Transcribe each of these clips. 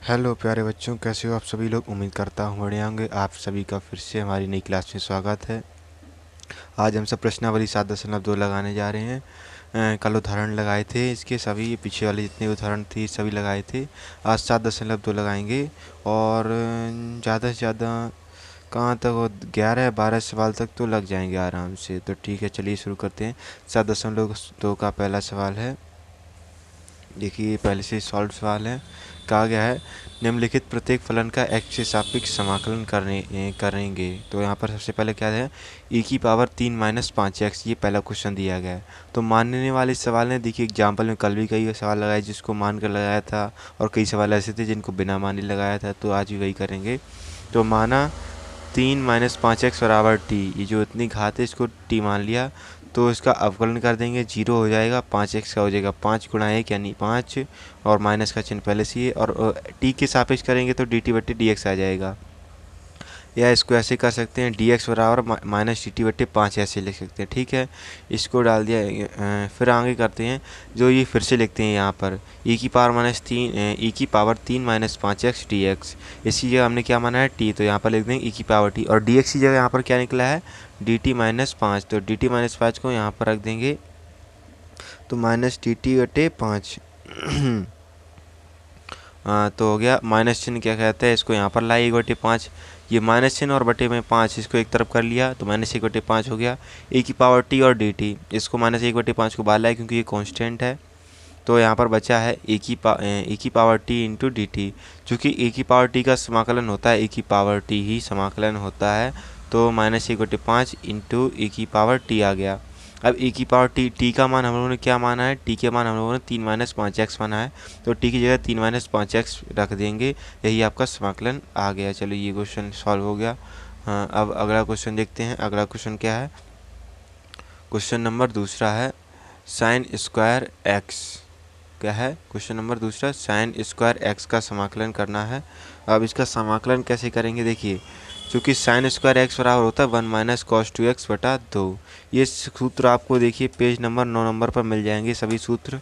Hello प्यारे बच्चों, कैसे हो आप सभी लोग। उम्मीद करता हूँ बढ़िया होंगे। आप सभी का फिर से हमारी नई क्लास में स्वागत है। आज हम सब प्रश्नावली 7.2 लगाने जा रहे हैं। कल उदाहरण लगाए थे इसके सभी, ये पीछे वाले जितने उदाहरण थे सभी लगाए थे। आज 7.2 लगाएंगे और ज़्यादा से ज़्यादा कहाँ तक हो, 11 12 सवाल तक तो लग जाएंगे आराम से। तो ठीक है, चलिए शुरू करते हैं। 7.2 का पहला सवाल है। देखिए पहले से सॉल्व सवाल है। कहा गया है निम्नलिखित प्रत्येक फलन का x के सापेक्ष समाकलन करेंगे। तो यहाँ पर सबसे पहले क्या है, e की पावर 3 माइनस 5x, ये पहला क्वेश्चन दिया गया है। तो मानने वाले सवाल ने, देखिए एग्जाम्पल में कल भी कई सवाल लगाए जिसको मान कर लगाया था, और कई सवाल ऐसे थे जिनको बिना माने लगाया था। तो आज भी वही करेंगे। तो माना 3 - 5x बराबर टी, ये जो इतनी घात है इसको टी मान लिया। तो इसका अवकलन कर देंगे, 0 हो जाएगा, 5x का हो जाएगा 5 × 1 यानी 5, और माइनस का चिन्ह पहले से ही, और टी के सापेक्ष करेंगे तो dt/dx आ जाएगा। या इसको ऐसे कर सकते हैं, डी एक्स बराबर माइनस dt/5 ऐसे लिख सकते हैं। ठीक है, इसको डाल दिया। फिर आगे करते हैं, जो ये फिर से लिखते हैं यहाँ पर e की पावर 3 माइनस 5x dx। इसी जगह हमने क्या माना है t, तो यहाँ पर लिख देंगे e की पावर t, और dx की जगह यहाँ पर क्या निकला है dt-5। तो dt-5 को यहाँ पर रख देंगे, तो माइनस dt/5। तो हो गया। माइनस चिन्ह क्या कहते हैं इसको, यहाँ पर लाए 1/5, ये माइनस चिन्ह और बटे में 5 इसको एक तरफ कर लिया, तो माइनस 1/5 हो गया। e की पावर t और dt, इसको माइनस 1/5 को बाहर लाए क्योंकि ये कांस्टेंट है। तो यहाँ पर बचा है e की power t into D T. चूँकि e की पावर t का समाकलन होता है, e की पावर t ही समाकलन होता है, तो माइनस 1/5 इंटू e की पावर t आ गया। अब e की पावर t का मान हम लोगों ने क्या माना है, t के मान हम लोगों ने 3 - 5x माना है, तो t की जगह 3 - 5x रख देंगे, यही आपका समाकलन आ गया। चलो ये क्वेश्चन सॉल्व हो गया। हाँ, अब अगला क्वेश्चन देखते हैं। अगला क्वेश्चन क्या है, क्वेश्चन नंबर दूसरा है साइन स्क्वायर एक्स। क्या है क्वेश्चन नंबर दूसरा, साइन स्क्वायर एक्स का समाकलन करना है। अब इसका समाकलन कैसे करेंगे, देखिए क्योंकि साइन स्क्वायर एक्स बराबर होता है 1 माइनस कॉस 2x/2। ये सूत्र आपको देखिए पेज नंबर 9 नंबर पर मिल जाएंगे सभी सूत्र।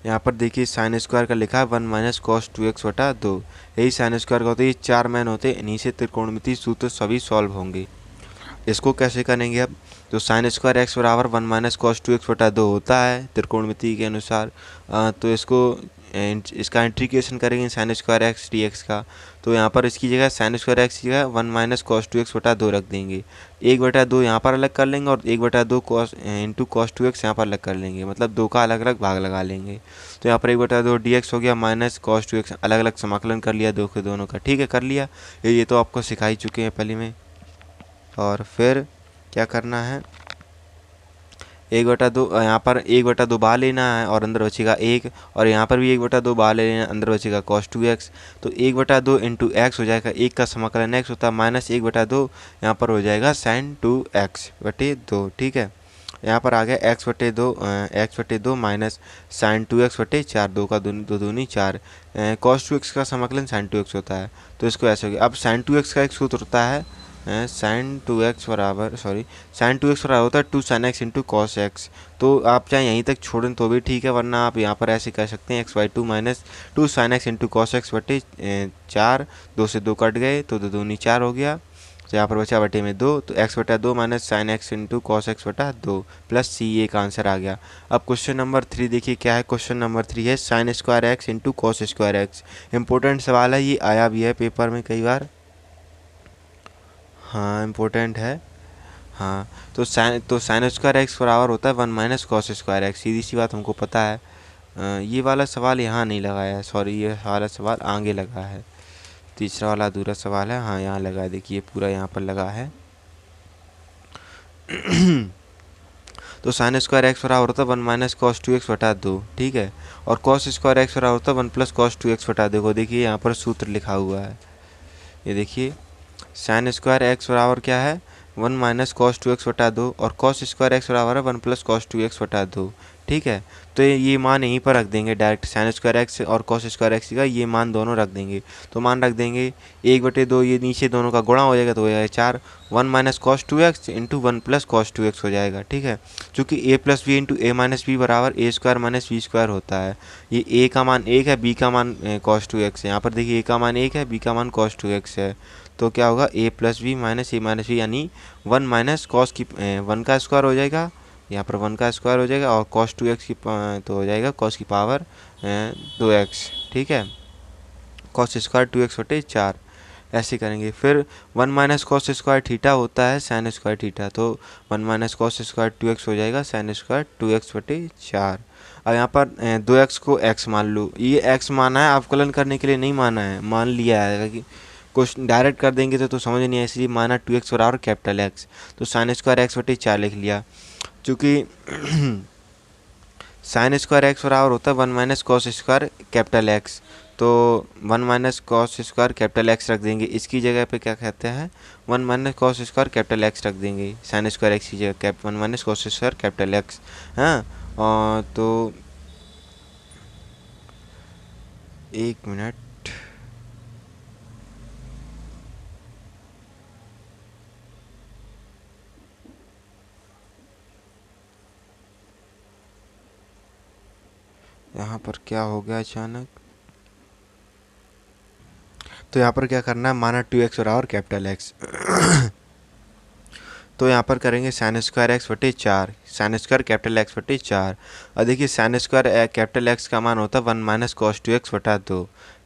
यहाँ पर देखिए साइन स्क्वायर का लिखा है 1 माइनस कॉस 2x/2, यही साइन स्क्वायर का होता है। ये 4 मैन होते हैं, इन्हीं से त्रिकोणमितीय सूत्र सभी सॉल्व होंगे। इसको कैसे करेंगे अब, तो साइन स्क्वायर एक्स बराबर 1 माइनस कॉस 2x/2 होता है त्रिकोणमिति के अनुसार। तो इसका इंटीग्रेशन करेंगे sine square x D x का। तो यहाँ पर इसकी जगह साइन स्क्वायर एक्स की जगह 1 माइनस कॉस 2x/2 रख देंगे। 1/2 यहाँ पर अलग कर लेंगे, और 1/2 कॉस इंटू कॉस 2x यहाँ पर अलग कर लेंगे, मतलब 2 का अलग अलग भाग लगा लेंगे। तो यहाँ पर 1/2 dx हो गया, माइनस कॉस 2x अलग अलग समाकलन कर लिया 2 के दोनों का। ठीक है, कर लिया। ये तो आपको सिखा ही चुके हैं पहले में। और फिर क्या करना है, 1/2 यहाँ पर 1/2 बाहर लेना है और अंदर बचेगा 1, और यहाँ पर भी 1/2 बाहर ले लेना, अंदर बचेगा cos 2x। तो 1/2 इंटू एक्स हो जाएगा, 1 का समाकलन x होता है, माइनस 1/2 यहाँ पर हो जाएगा sin 2x/2। ठीक है, यहाँ पर आ गया x/2 माइनस sin 2x/4, 2 का 2 दूनी 4। cos 2x का समाकलन sin 2x होता है, तो इसको ऐसे हो गया। अब sin 2x का एक सूत्र होता है sin 2x बराबर होता है 2 sin x into cos x. तो आप चाहे यहीं तक छोड़ें तो भी ठीक है, वरना आप यहाँ पर ऐसे कर सकते हैं x/2 minus 2 sin x into cos x/4। 2 से 2 कट गए तो 2 दूनी 4 हो गया, तो यहाँ पर बचा बटे में 2, तो x/2 minus sine x into cos x/2 plus C, ये का आंसर आ गया। अब क्वेश्चन नंबर 3 देखिए क्या है। क्वेश्चन नंबर 3 है sine square x into cos square x. Important सवाल है, ये आया भी है पेपर में कई बार। हाँ इम्पोर्टेंट है। हाँ, तो साइन स्क्वायर एक्स बराबर होता है 1 माइनस कॉस स्क्वायर एक्स, सीधी सी बात हमको पता है। ये वाला सवाल यहाँ नहीं लगाया है, सॉरी, ये वाला सवाल आगे लगा है। तीसरा वाला अधूरा सवाल है, हाँ यहाँ लगा है, देखिए पूरा यहाँ पर लगा है। तो साइन स्क्वायर एक्स बराबर होता है 1 माइनस कॉस 2x/2। ठीक है, और कॉस स्क्वायर एक्स बराबर होता है 1 प्लस कॉस 2x/2 को। देखिए यहाँ पर सूत्र लिखा हुआ है, ये देखिए साइन स्क्वायर एक्स बराबर क्या है 1 माइनस कॉस 2x/2, और कॉस स्क्वायर एक्स बराबर है 1 प्लस कॉस 2x/2। ठीक है। तो ये मान यहीं पर रख देंगे डायरेक्ट, साइन स्क्वायर एक्स और कॉस स्क्वायर एक्स का ये मान दोनों रख देंगे। तो मान रख देंगे 1/2, ये नीचे दोनों का गुणा हो जाएगा तो हो जाएगा 4, 1 minus cos 2x into 1 plus cos 2x हो जाएगा। ठीक है, चूँकि a plus b into a minus b बराबर a square minus b square होता है। ये a का मान 1 है, b का मान कॉस 2x है। यहाँ पर देखिए a का मान 1 है, b का मान कॉस 2x है। तो क्या होगा, a plus b minus a minus b, यानी 1 माइनस कॉस की 1 का स्क्वायर हो जाएगा, यहाँ पर 1 का स्क्वायर हो जाएगा, और cos 2x की तो हो जाएगा cos की पावर 2x। ठीक है, cos स्क्वायर 2x/4 ऐसे करेंगे। फिर 1 माइनस कॉस स्क्वायर थीटा होता है साइन स्क्वायर थीटा, तो 1 माइनस कॉस स्क्वायर 2x हो जाएगा साइन स्क्वायर 2x/4। अब यहाँ पर 2x को x मान लो, ये x माना है, अवकलन करने के लिए नहीं माना है, मान लिया है कि क्वेश्चन डायरेक्ट कर देंगे तो समझ नहीं आए, इसलिए माना 2x बराबर कैपिटल X, तो साइन स्क्वायर x/4 लिख लिया। चूँकि साइन स्क्वायर एक्स बराबर होता है 1 minus cos square capital x, तो 1 minus cos square capital x रख देंगे। इसकी जगह पे क्या कहते हैं, 1 minus cos square capital x रख देंगे, साइन स्क्वायर एक्स की जगह 1 minus cos square capital x. हाँ, तो 1 मिनट, यहाँ पर क्या हो गया अचानक। तो यहाँ पर क्या करना है, माना 2x बराबर कैपिटल एक्स तो यहाँ पर करेंगे sine square x/4, sine square capital x/4। और देखिए साइन स्क्वायर कैपिटल एक्स का मान होता है 1 माइनस कॉस 2x/2,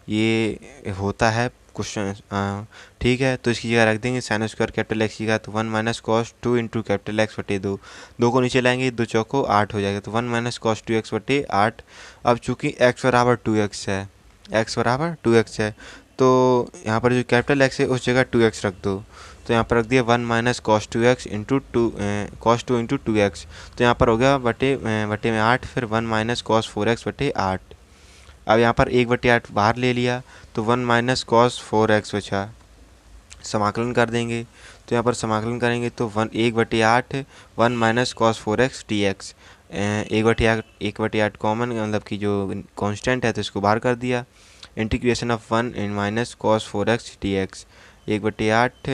ये होता है क्वेश्चन। ठीक है, तो इसकी जगह रख देंगे साइन स्क्वायर कैपिटल एक्स की जगह, तो 1 minus cos 2 into capital x/2, 2 को नीचे लाएंगे, 2 चौको 8 हो जाएगा, तो 1 माइनस कॉस 2x/8। अब चूँकि x बराबर 2x है, x बराबर 2x है, तो यहाँ पर जो कैपिटल x है उस जगह 2x रख दो, तो यहाँ पर रख दिया 1 minus cos 2x into cos 2 into 2x, तो यहाँ पर हो गया बटे में 8, फिर 1 माइनस कॉस 4x/8। अब यहाँ पर 1/8 बाहर ले लिया, तो 1 माइनस कॉस 4x बचा, समाकलन कर देंगे। तो यहाँ पर समाकलन करेंगे तो 1/8 1 minus cos 4x dx, 1/8 common, मतलब कि जो कांस्टेंट है तो इसको बाहर कर दिया। Integration of 1 minus cos 4x dx, 1/8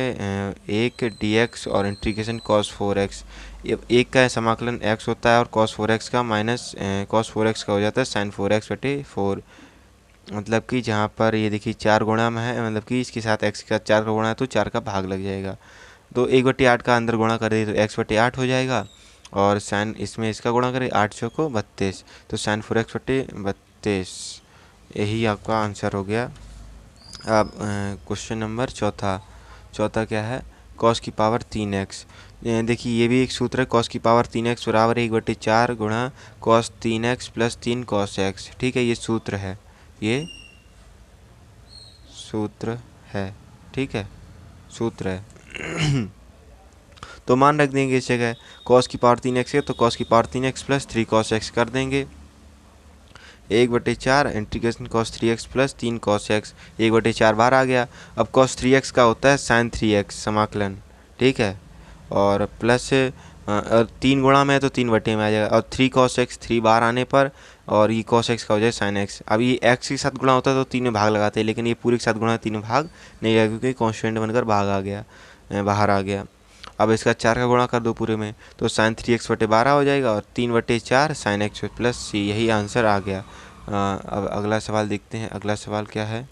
1 dx और इंटीग्रेशन cos 4x, एक का समाकलन x होता है और cos 4x का माइनस cos 4x का हो जाता है sin 4x/4। मतलब कि जहाँ पर ये देखिए 4 गुणा में है, मतलब कि इसके साथ x का 4 का गुणा है तो 4 का भाग लग जाएगा, तो 1/8 का अंदर गुणा कर दे तो x/8 हो जाएगा, और साइन इसमें इसका गुणा करें 8 चौको 32, तो sin 4x/32, यही आपका आंसर हो गया। अब क्वेश्चन नंबर चौथा क्या है, कॉस की पावर 3x। देखिए ये भी एक सूत्र है, कॉस की पावर 3x बराबर 1/4 गुणा cos 3x plus 3 cos x। ठीक है, ये सूत्र है, ये सूत्र है, ठीक है, सूत्र है तो मान रख देंगे इस जगह, कॉस की पावर 3x है तो कॉस की power 3x plus 3 cos x कर देंगे, 1/4 integration cos 3x plus 3 cos x, 1/4 बाहर आ गया। अब cos 3x का होता है sin 3x समाकलन, ठीक है, और प्लस 3 गुणा में है तो 3/में आ जाएगा, और 3 cos x 3 बाहर आने पर, और ये cos x का हो जाए sin x। अब ये x के साथ गुणा होता है तो 3 में भाग लगाते हैं, लेकिन ये पूरे के साथ गुणा 3 में भाग नहीं आएगा क्योंकि कॉन्स्टेंट बनकर भाग आ गया, बाहर आ गया। अब इसका 4 का गुणा कर दो पूरे में, तो sin 3x/12 हो जाएगा, और 3/4 sin x प्लस c, यही आंसर आ गया। अब अगला सवाल देखते हैं, अगला सवाल क्या है।